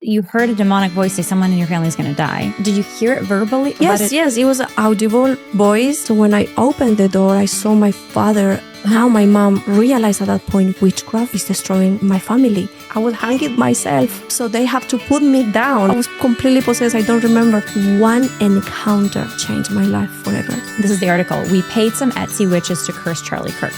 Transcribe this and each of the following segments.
You heard a demonic voice say someone in your family is going to die. Did you hear it verbally? Yes, it was an audible voice. So when I opened the door, I saw my father. Now my mom realized at that point witchcraft is destroying my family. I was hanging myself, so they have to put me down. I was completely possessed. I don't remember. One encounter changed my life forever. This is the article. We paid some Etsy witches to curse Charlie Kirk.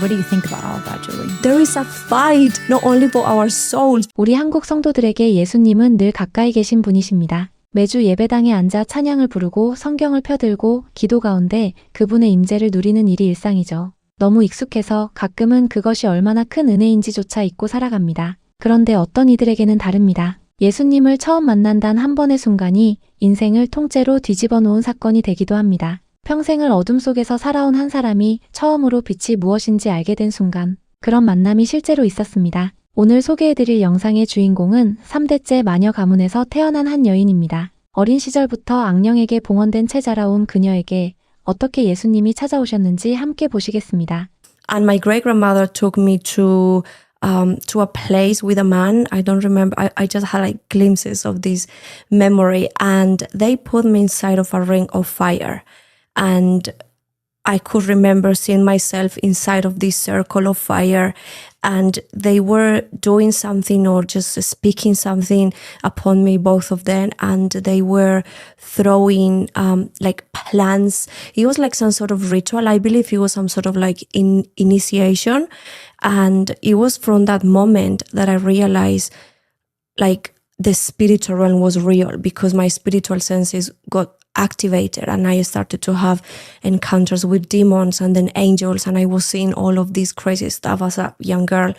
What do you think about all of that, Julie? There is a fight, not only for our souls. 우리 한국 성도들에게 예수님은 늘 가까이 계신 분이십니다. 매주 예배당에 앉아 찬양을 부르고 성경을 펴들고 기도 가운데 그분의 임재를 누리는 일이 일상이죠. 너무 익숙해서 가끔은 그것이 얼마나 큰 은혜인지조차 잊고 살아갑니다. 그런데 어떤 이들에게는 다릅니다. 예수님을 처음 만난 단 한 번의 순간이 인생을 통째로 뒤집어 놓은 사건이 되기도 합니다. 평생을 어둠 속에서 살아온 한 사람이 처음으로 빛이 무엇인지 알게 된 순간, 그런 만남이 실제로 있었습니다. 오늘 소개해드릴 영상의 주인공은 3대째 마녀 가문에서 태어난 한 여인입니다. 어린 시절부터 악령에게 봉헌된 채 자라온 그녀에게 어떻게 예수님이 찾아오셨는지 함께 보시겠습니다. And my great-grandmother took me to a place with a man. I don't remember. I just had like glimpses of this memory. And they put me inside of a ring of fire. And I could remember seeing myself inside of this circle of fire, and they were doing something or just speaking something upon me, both of them, and they were throwing like plants. It was like some sort of ritual. I believe it was some sort of like initiation, and it was from that moment that I realized like the spiritual realm was real, because my spiritual senses got activated and I started to have encounters with demons and then angels, and I was seeing all of this crazy stuff as a young girl.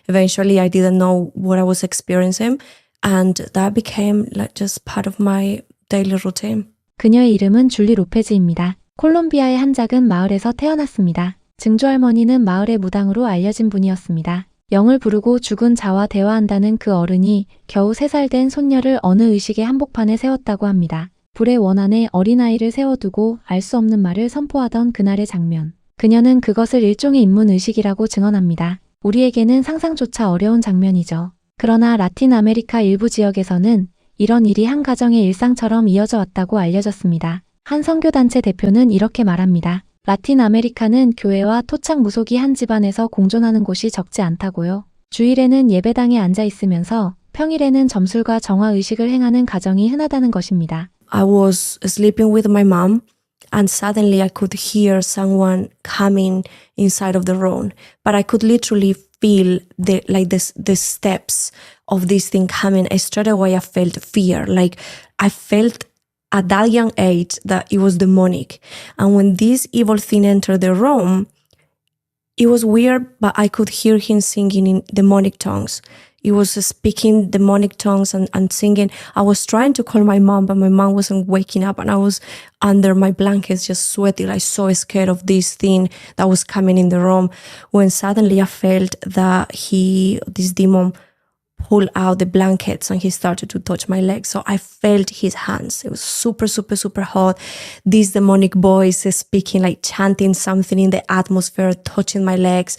Eventually I didn't know what I was experiencing, and that became like just part of my daily routine. 그녀의 이름은 줄리 로페즈입니다. 콜롬비아의 한 작은 마을에서 태어났습니다. 증조할머니는 마을의 무당으로 알려진 분이었습니다. 영을 부르고 죽은 자와 대화한다는 그 어른이 겨우 3살 된 손녀를 어느 의식의 한복판에 세웠다고 합니다. 불의 원안에 어린아이를 세워두고 알 수 없는 말을 선포하던 그날의 장면. 그녀는 그것을 일종의 인문의식이라고 증언합니다. 우리에게는 상상조차 어려운 장면이죠. 그러나 라틴 아메리카 일부 지역에서는 이런 일이 한 가정의 일상처럼 이어져 왔다고 알려졌습니다. 한 선교단체 대표는 이렇게 말합니다. 라틴 아메리카는 교회와 토착 무속이 한 집안에서 공존하는 곳이 적지 않다고요. 주일에는 예배당에 앉아 있으면서 평일에는 점술과 정화의식을 행하는 가정이 흔하다는 것입니다. I was sleeping with my mom, and suddenly I could hear someone coming inside of the room, but I could literally feel the steps of this thing coming. Straight away I felt fear. Like I felt at that young age that it was demonic. And when this evil thing entered the room, it was weird, but I could hear him singing in demonic tongues. He was speaking demonic tongues and singing. I was trying to call my mom, but my mom wasn't waking up, and I was under my blankets just sweating, like so scared of this thing that was coming in the room, when suddenly I felt that this demon pulled out the blankets and he started to touch my legs. So I felt his hands. It was super, super, super hot. This demonic voice is speaking, like chanting something in the atmosphere, touching my legs.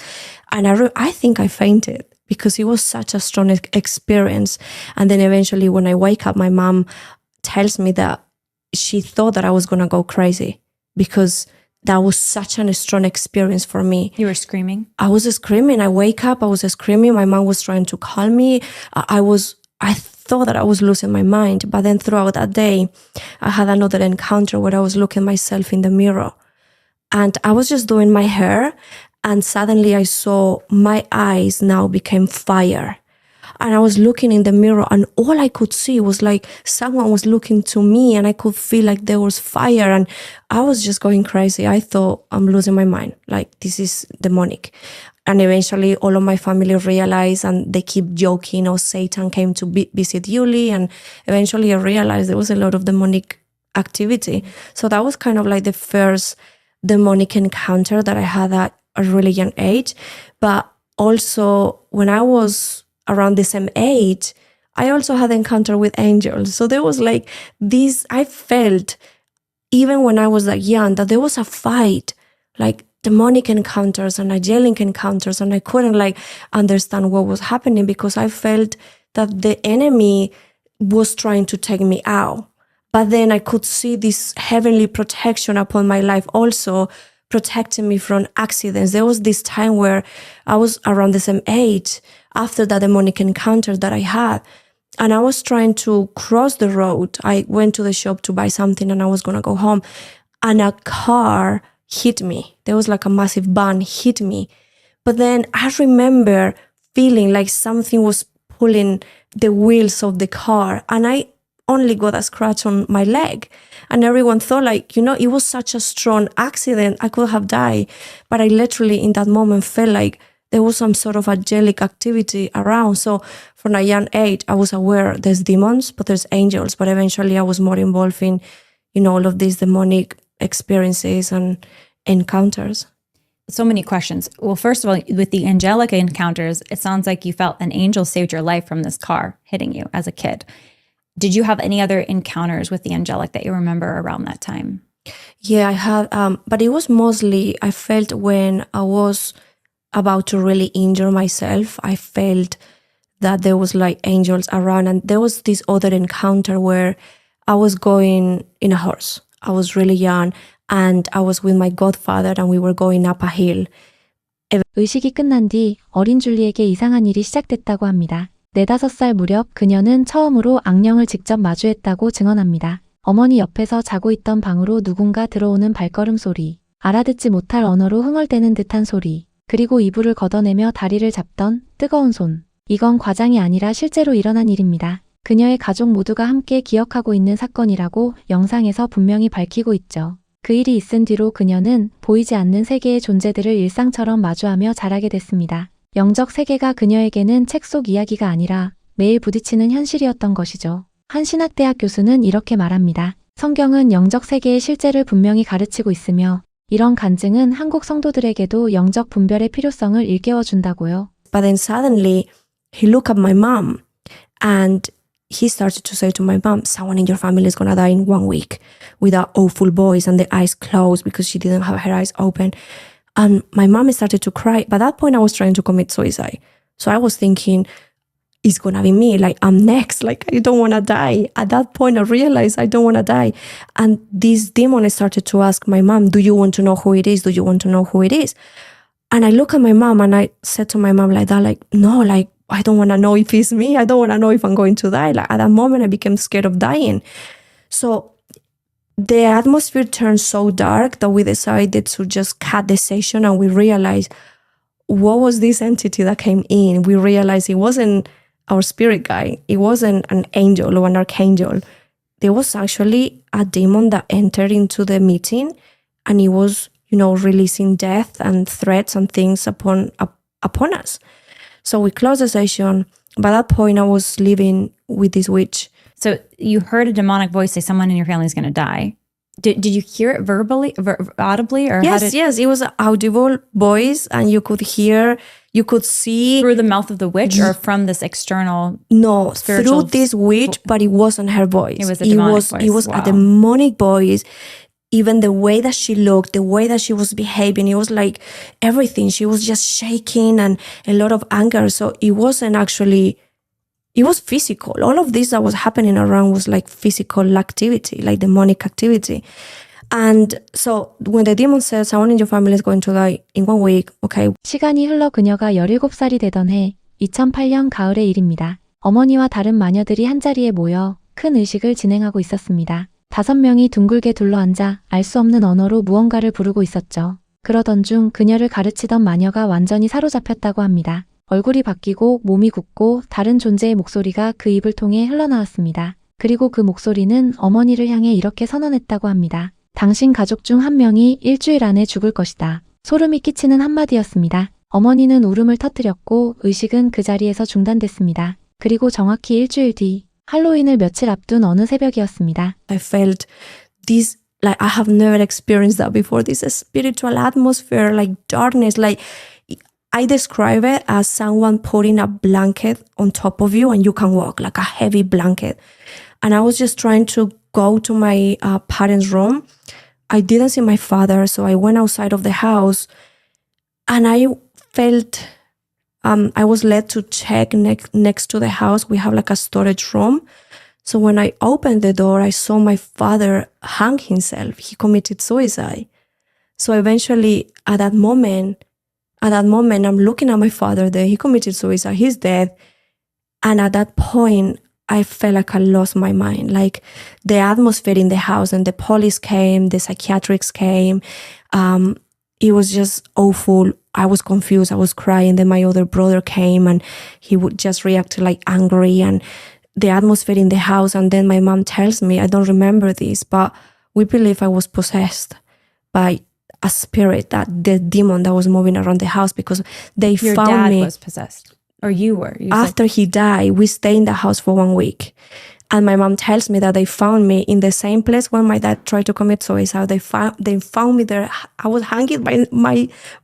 And I think I fainted, because it was such a strong experience. And then eventually when I wake up, my mom tells me that she thought that I was going to go crazy, because that was such a strong experience for me. You were screaming? I was screaming. I wake up, I was screaming. My mom was trying to calm me. I thought that I was losing my mind. But then throughout that day, I had another encounter where I was looking myself in the mirror. And I was just doing my hair, and suddenly I saw my eyes now became fire. And I was looking in the mirror, and all I could see was like someone was looking to me, and I could feel like there was fire, and I was just going crazy. I thought, I'm losing my mind. Like, this is demonic. And eventually all of my family realized, and they keep joking, oh, Satan came to visit Yuli. And eventually I realized there was a lot of demonic activity. So that was kind of like the first demonic encounter that I had at a really young age. But also when I was around the same age, I also had encounter with angels. So there was like this, I felt even when I was that young, that there was a fight, like demonic encounters and angelic encounters, and I couldn't like understand what was happening, because I felt that the enemy was trying to take me out. But then I could see this heavenly protection upon my life also, protecting me from accidents. There was this time where I was around the same age after that demonic encounter that I had. And I was trying to cross the road. I went to the shop to buy something and I was going to go home. And a car hit me. There was like a massive van hit me. But then I remember feeling like something was pulling the wheels of the car. And I only got a scratch on my leg. And everyone thought like, it was such a strong accident. I could have died. But I literally in that moment felt like there was some sort of angelic activity around. So from a young age, I was aware there's demons, but there's angels. But eventually I was more involved in, all of these demonic experiences and encounters. So many questions. Well, first of all, with the angelic encounters, it sounds like you felt an angel saved your life from this car hitting you as a kid. Did you have any other encounters with the angelic that you remember around that time? Yeah, I had, but it was mostly, I felt when I was about to really injure myself, I felt that there was like angels around. And there was this other encounter where I was going in a horse. I was really young and I was with my godfather and we were going up a hill. 의식이 끝난 뒤 어린 줄리에게 이상한 일이 시작됐다고 합니다. 4-5살 무렵 그녀는 처음으로 악령을 직접 마주했다고 증언합니다. 어머니 옆에서 자고 있던 방으로 누군가 들어오는 발걸음 소리, 알아듣지 못할 언어로 흥얼대는 듯한 소리, 그리고 이불을 걷어내며 다리를 잡던 뜨거운 손. 이건 과장이 아니라 실제로 일어난 일입니다. 그녀의 가족 모두가 함께 기억하고 있는 사건이라고 영상에서 분명히 밝히고 있죠. 그 일이 있은 뒤로 그녀는 보이지 않는 세계의 존재들을 일상처럼 마주하며 자라게 됐습니다. 영적 세계가 그녀에게는 책 속 이야기가 아니라 매일 부딪히는 현실이었던 것이죠. 한 신학대학 교수는 이렇게 말합니다. 성경은 영적 세계의 실제를 분명히 가르치고 있으며 이런 간증은 한국 성도들에게도 영적 분별의 필요성을 일깨워준다고요. But then suddenly he looked at my mom and he started to say to my mom, someone in your family is going to die in 1 week with that awful voice and the eyes closed because she didn't have her eyes open. And my mom started to cry. By that point, I was trying to commit suicide. So I was thinking, it's going to be me. Like, I'm next. Like, I don't want to die. At that point, I realized I don't want to die. And this demon started to ask my mom, do you want to know who it is? Do you want to know who it is? And I look at my mom and I said to my mom like that, like, no, like, I don't want to know if it's me. I don't want to know if I'm going to die. Like, at that moment, I became scared of dying. So the atmosphere turned so dark that we decided to just cut the session, and we realized what was this entity that came in. We realized it wasn't our spirit guy. It wasn't an angel or an archangel. There was actually a demon that entered into the meeting, and it was, releasing death and threats and things upon us. So we closed the session. By that point, I was living with this witch. So you heard a demonic voice say someone in your family is going to die. Did you hear it verbally, audibly? Or Yes. It was an audible voice, and you could see. Through the mouth of the witch or from this external? No, through this witch, but it wasn't her voice. It was a demonic voice. It was a demonic voice. Even the way that she looked, the way that she was behaving, it was like everything. She was just shaking and a lot of anger. So it wasn't actually, it was physical. All of this that was happening around was like physical activity, like demonic activity. And so when the demon said, someone in your family is going to die in 1 week, okay. 시간이 흘러 그녀가 17살이 되던 해 2008년 가을의 일입니다. 어머니와 다른 마녀들이 한자리에 모여 큰 의식을 진행하고 있었습니다. 5명이 둥글게 둘러앉아 알 수 없는 언어로 무언가를 부르고 있었죠. 그러던 중 그녀를 가르치던 마녀가 완전히 사로잡혔다고 합니다. 얼굴이 바뀌고 몸이 굳고 다른 존재의 목소리가 그 입을 통해 흘러나왔습니다. 그리고 그 목소리는 어머니를 향해 이렇게 선언했다고 합니다. 당신 가족 중 1명이 일주일 안에 죽을 것이다. 소름이 끼치는 한마디였습니다. 어머니는 울음을 터뜨렸고 의식은 그 자리에서 중단됐습니다. 그리고 정확히 일주일 뒤 할로윈을 며칠 앞둔 어느 새벽이었습니다. I felt this, like I have never experienced that before. This spiritual atmosphere, like darkness, like I describe it as someone putting a blanket on top of you and you can walk, like a heavy blanket. And I was just trying to go to my parents' room. I didn't see my father, so I went outside of the house and I felt I was led to check next to the house. We have like a storage room. So when I opened the door, I saw my father hang himself. He committed suicide. So eventually at that moment, I'm looking at my father there. He committed suicide. He's dead. And at that point, I felt like I lost my mind. Like the atmosphere in the house, and the police came, the psychiatrists came. It was just awful. I was confused. I was crying. Then my other brother came and he would just react like angry, and the atmosphere in the house. And then my mom tells me, I don't remember this, but we believe I was possessed by a spirit, that the demon that was moving around the house, because they Your found dad me. was possessed. Or you were. You said- After he died, we stayed in the house for 1 week. And my mom tells me that they found me in the same place where my dad tried to commit suicide. They found me there. I was hanging by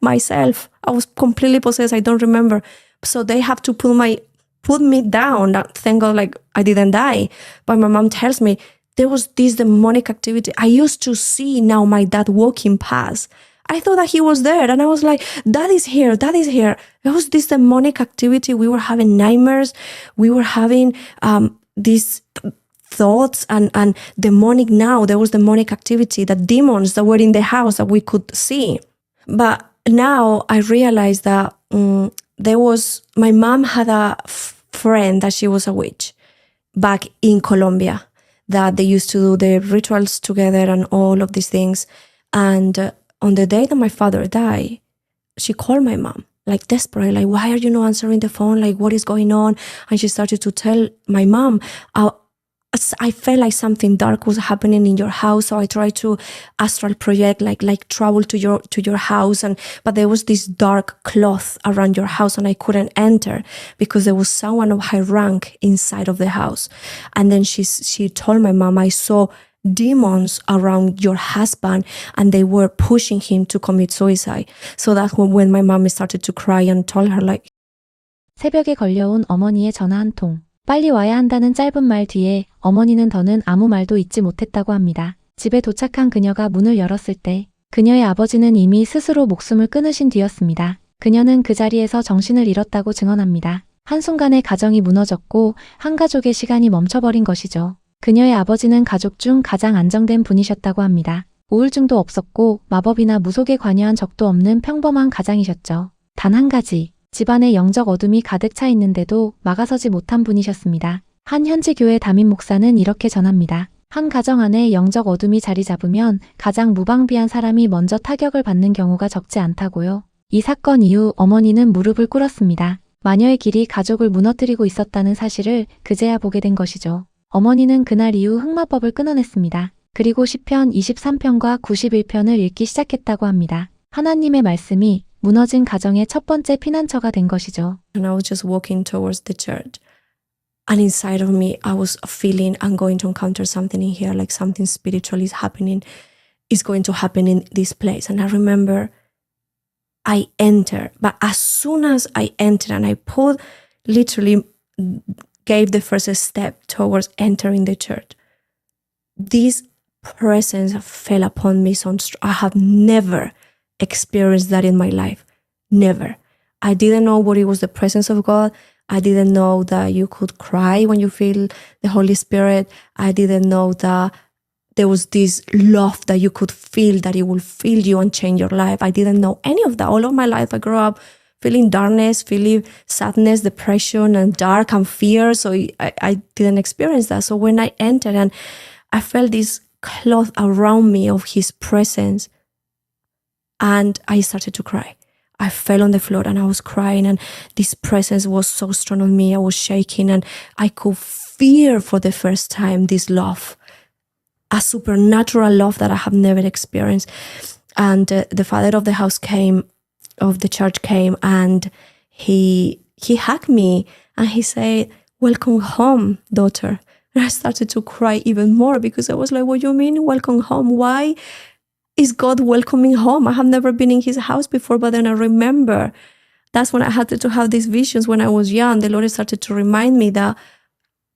myself. I was completely possessed. I don't remember. So they have to put me down. Thank God, like I didn't die. But my mom tells me there was this demonic activity. I used to see now my dad walking past. I thought that he was there, and I was like, Dad is here, Dad is here. There was this demonic activity. We were having nightmares. We were having these thoughts and demonic now. There was demonic activity, the demons that were in the house that we could see. But now I realized that my mom had a friend that she was a witch back in Colombia, that they used to do the rituals together and all of these things. And on the day that my father died, she called my mom, like desperate, like, why are you not answering the phone? Like, what is going on? And she started to tell my mom, I felt like something dark was happening in your house. So I tried to astral project, like travel to your house. But there was this dark cloth around your house, and I couldn't enter because there was someone of high rank inside of the house. And then she told my mom, I saw demons around your husband, and they were pushing him to commit suicide. So that's when my mom started to cry and told her, like, 새벽에 걸려온 어머니의 전화 한 통. 빨리 와야 한다는 짧은 말 뒤에 어머니는 더는 아무 말도 잊지 못했다고 합니다. 집에 도착한 그녀가 문을 열었을 때 그녀의 아버지는 이미 스스로 목숨을 끊으신 뒤였습니다. 그녀는 그 자리에서 정신을 잃었다고 증언합니다. 한순간에 가정이 무너졌고 한 가족의 시간이 멈춰버린 것이죠. 그녀의 아버지는 가족 중 가장 안정된 분이셨다고 합니다. 우울증도 없었고 마법이나 무속에 관여한 적도 없는 평범한 가장이셨죠. 단 한 가지, 집안에 영적 어둠이 가득 차 있는데도 막아서지 못한 분이셨습니다. 한 현지 교회 담임 목사는 이렇게 전합니다. 한 가정 안에 영적 어둠이 자리 잡으면 가장 무방비한 사람이 먼저 타격을 받는 경우가 적지 않다고요. 이 사건 이후 어머니는 무릎을 꿇었습니다. 마녀의 길이 가족을 무너뜨리고 있었다는 사실을 그제야 보게 된 것이죠. 어머니는 그날 이후 흑마법을 끊어냈습니다. 그리고 시편 23편과 91편을 읽기 시작했다고 합니다. 하나님의 말씀이 무너진 가정의 첫 번째 피난처가 된 것이죠. And I was just walking towards the church. And inside of me, I was feeling I'm going to encounter something in here, like something spiritual is happening, is going to happen in this place. And I remember I entered, but as soon as I entered and I literally gave the first step towards entering the church, this presence fell upon me so strong. I have never experienced that in my life. Never. I didn't know what it was, the presence of God. I didn't know that you could cry when you feel the Holy Spirit. I didn't know that there was this love that you could feel, that it will fill you and change your life. I didn't know any of that. All of my life I grew up feeling darkness, feeling sadness, depression, and dark and fear. So I didn't experience that. So when I entered and I felt this cloth around me of His presence, and I started to cry. I fell on the floor and I was crying, and this presence was so strong on me. I was shaking, and I could feel for the first time this love, a supernatural love that I have never experienced. And the father of the house of the church came, and he hugged me and he said, "Welcome home, daughter." And I started to cry even more because I was like, "What do you mean, welcome home? Why is God welcoming home? I have never been in His house before." But then I remember that's when I had to have these visions when I was young. The Lord started to remind me that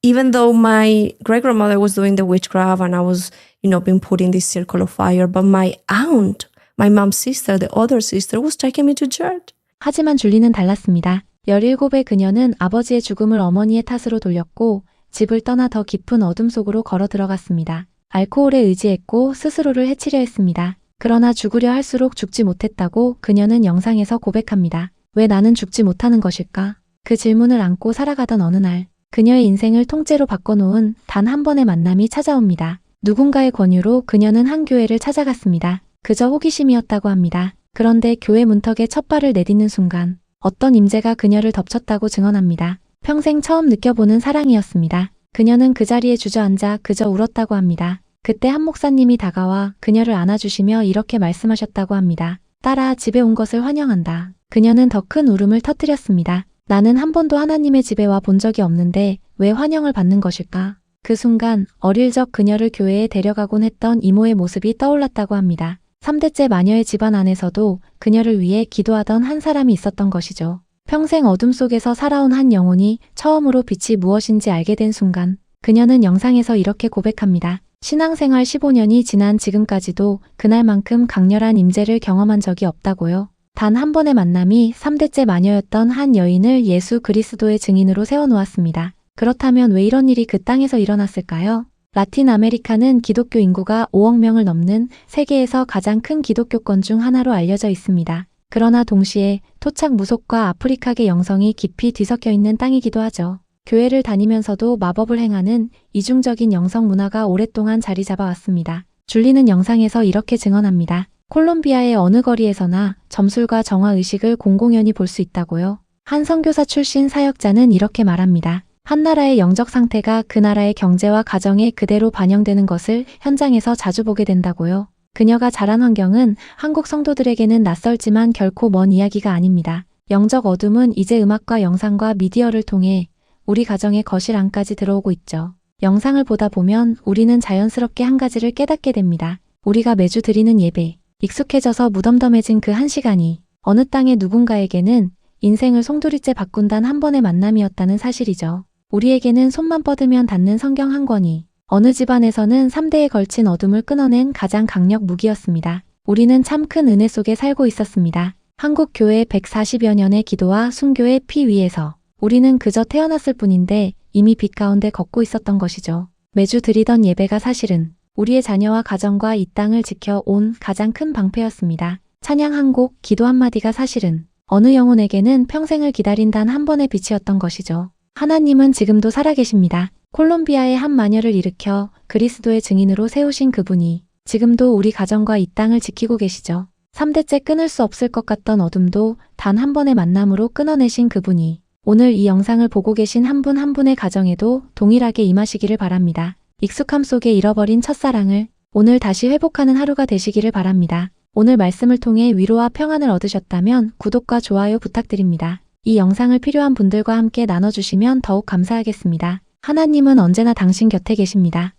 even though my great-grandmother was doing the witchcraft and I was, being put in this circle of fire, but my aunt, my mom's sister, the other sister, was taking me to church. 하지만 줄리는 달랐습니다. 17의 그녀는 아버지의 죽음을 어머니의 탓으로 돌렸고 집을 떠나 더 깊은 어둠 속으로 걸어 들어갔습니다. 알코올에 의지했고 스스로를 해치려 했습니다. 그러나 죽으려 할수록 죽지 못했다고 그녀는 영상에서 고백합니다. 왜 나는 죽지 못하는 것일까? 그 질문을 안고 살아가던 어느 날, 그녀의 인생을 통째로 바꿔놓은 단 한 번의 만남이 찾아옵니다. 누군가의 권유로 그녀는 한 교회를 찾아갔습니다. 그저 호기심이었다고 합니다. 그런데 교회 문턱에 첫 발을 내딛는 순간 어떤 임재가 그녀를 덮쳤다고 증언합니다. 평생 처음 느껴보는 사랑이었습니다. 그녀는 그 자리에 주저앉아 그저 울었다고 합니다. 그때 한 목사님이 다가와 그녀를 안아주시며 이렇게 말씀하셨다고 합니다. 딸아, 집에 온 것을 환영한다. 그녀는 더 큰 울음을 터뜨렸습니다. 나는 한 번도 하나님의 집에 와 본 적이 없는데 왜 환영을 받는 것일까? 그 순간 어릴 적 그녀를 교회에 데려가곤 했던 이모의 모습이 떠올랐다고 합니다. 3대째 마녀의 집안 안에서도 그녀를 위해 기도하던 한 사람이 있었던 것이죠. 평생 어둠 속에서 살아온 한 영혼이 처음으로 빛이 무엇인지 알게 된 순간 그녀는 영상에서 이렇게 고백합니다. 신앙생활 15년이 지난 지금까지도 그날만큼 강렬한 임재를 경험한 적이 없다고요. 단 한 번의 만남이 3대째 마녀였던 한 여인을 예수 그리스도의 증인으로 세워놓았습니다. 그렇다면 왜 이런 일이 그 땅에서 일어났을까요? 라틴 아메리카는 기독교 인구가 5억 명을 넘는 세계에서 가장 큰 기독교권 중 하나로 알려져 있습니다. 그러나 동시에 토착 무속과 아프리카계 영성이 깊이 뒤섞여 있는 땅이기도 하죠. 교회를 다니면서도 마법을 행하는 이중적인 영성 문화가 오랫동안 자리 잡아왔습니다. 줄리는 영상에서 이렇게 증언합니다. 콜롬비아의 어느 거리에서나 점술과 정화의식을 공공연히 볼 수 있다고요. 한 선교사 출신 사역자는 이렇게 말합니다. 한 나라의 영적 상태가 그 나라의 경제와 가정에 그대로 반영되는 것을 현장에서 자주 보게 된다고요. 그녀가 자란 환경은 한국 성도들에게는 낯설지만 결코 먼 이야기가 아닙니다. 영적 어둠은 이제 음악과 영상과 미디어를 통해 우리 가정의 거실 안까지 들어오고 있죠. 영상을 보다 보면 우리는 자연스럽게 한 가지를 깨닫게 됩니다. 우리가 매주 드리는 예배, 익숙해져서 무덤덤해진 그 한 시간이 어느 땅의 누군가에게는 인생을 송두리째 바꾼 단 한 번의 만남이었다는 사실이죠. 우리에게는 손만 뻗으면 닿는 성경 한 권이 어느 집안에서는 3대에 걸친 어둠을 끊어낸 가장 강력 무기였습니다. 우리는 참 큰 은혜 속에 살고 있었습니다. 한국 교회 140여 년의 기도와 순교의 피 위에서 우리는 그저 태어났을 뿐인데 이미 빛 가운데 걷고 있었던 것이죠. 매주 드리던 예배가 사실은 우리의 자녀와 가정과 이 땅을 지켜온 가장 큰 방패였습니다. 찬양 한 곡, 기도 한마디가 사실은 어느 영혼에게는 평생을 기다린 단 한 번의 빛이었던 것이죠. 하나님은 지금도 살아계십니다. 콜롬비아의 한 마녀를 일으켜 그리스도의 증인으로 세우신 그분이 지금도 우리 가정과 이 땅을 지키고 계시죠. 3대째 끊을 수 없을 것 같던 어둠도 단 한 번의 만남으로 끊어내신 그분이 오늘 이 영상을 보고 계신 한 분 한 분의 가정에도 동일하게 임하시기를 바랍니다. 익숙함 속에 잃어버린 첫사랑을 오늘 다시 회복하는 하루가 되시기를 바랍니다. 오늘 말씀을 통해 위로와 평안을 얻으셨다면 구독과 좋아요 부탁드립니다. 이 영상을 필요한 분들과 함께 나눠주시면 더욱 감사하겠습니다. 하나님은 언제나 당신 곁에 계십니다.